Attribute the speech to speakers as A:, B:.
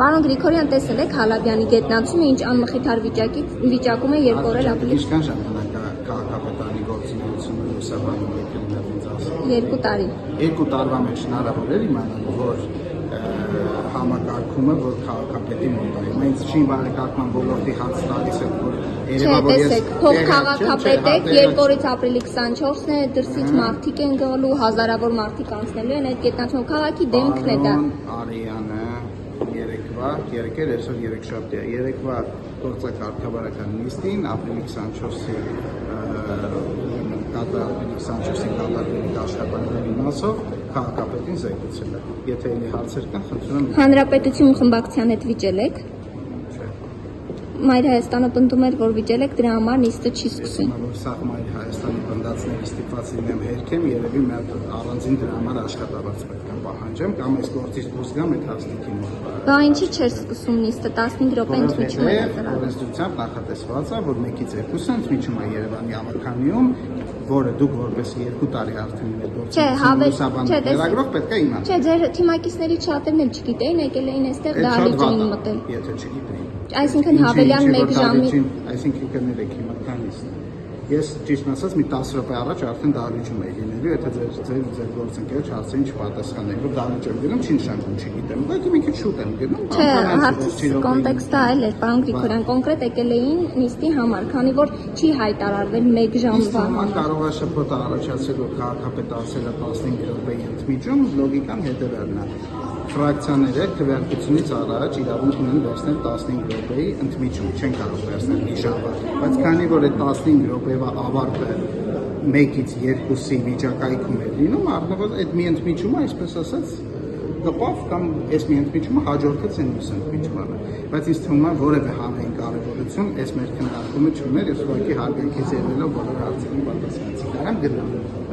A: Պարոն Գրիգորյան, տեսել եք Հալաբյանի գետնանցումը, ինչ անմխիթար վիճակում է երկու օր էլ ավելի։
B: Ինչքան ժամանակ քաղաքապետարանի գործունեությունը լուսաբանում եք ինձ ասել։
A: 2 տարի։
B: 2 տարվա մեջ հնարավոր է իմանալ, որ համակարգումը, որ քաղաքապետի մոտ է։ Մենք չի բարեկարգման ոլորտի հաց տալիս եք, որ
A: երևաբար ես փոխքաղաքապետ եք, 2 օրից ապրիլի 24-ն է, դրսից մարդիկ են գալու, հազարավոր մարդիկ անցնելու են այդ գետնանցումը, քաղաքի դեմքն է դա։
B: Արիանը երեկեր այսօր երեքշաբթի է, երեկվա գործակարգավարական նիստին ապրիլի 24-ի կատարվելիք աշխատանքների մասով քաղաքապետին զեկուցել է։ Եթե էլի հարցեր կան, խնդրում եմ։
A: Հանրապետություն Խմբակցության հետ վիճել եք։ Մայր Հայաստանը պնդում էր, որ վիճել եք, դրա համար նիստը չի սկսում։
B: Սա Մայր Հայաստանի պնդածների ստիպված լինեմ հերքեմ, երևի մի առանձին դրա համար աշխատավարձ պետք է պահանջեմ, կամ այս գործից դուրս գամ այդ հասնիկի մոտ։
A: Բա ինչի չէր սկսում նիստը 15 րոպե ընդմիջում է դրան։
B: Օրենսդրությամբ նախատեսված է, որ 1-ից 2-ը ընդմիջում է Երևանի ավականիում, որը դուք որպես 2 տարի արդեն լրագրող պետք է իմանալ։
A: Չէ, ձեր թիմակիցներից շատերն էլ չգիտեին, եկել էին այստեղ դահլիճին մտել։
B: Եթե չգիտեին։
A: Այսինքն հավելյան 1 ժամի։
B: Այսինքն կներեք հիմա քանից։ Ես ճիշտ ասած մի 10 րոպե առաջ արդեն դահլիճում էի լինելու, եթե ձեր գործընկերոջ հարցին չպատասխանեի, որ դահլիճ եմ գնում, չի նշանակում չգիտեմ, բայց մի քիչ շուտ եմ գնում։
A: Չէ, հարցի կոնտեքստը այլ էր, պարոն Գրիգորյան, կոնկրետ եկել էին նիստի համար, քանի որ չի հայտարարվել 1 ժամվա համար։
B: Կարող է շփոթ առաջացել, որ քաղաքապետը ասել է 15 րոպեի ընդմիջում, լոգիկան հետևյալն է։ Ֆրակցիաները քվեարկությունից առաջ իրավունք ունեն վերցնել 15 րոպեի ընդմիջում, չեն կարող վերցնել մի ժամվա, բայց քանի որ այդ 15 րոպեվա ավարտը 1-ից 2-ի վիճակայքում է լինում, առնվազն այդ մի ընդմիջումը, այսպես ասած, կպավ կամ այս մի ընդմիջումը հաջորդեց այն մյուս ընդմիջմանը, բայց ինձ թվում է որևէ հանրային կարևորություն այս մեր քննարկումը չուներ, ես ուղղակի հարգանքից ելնելով բոլոր հարցերին պատասխանեցի, կարամ գնամ։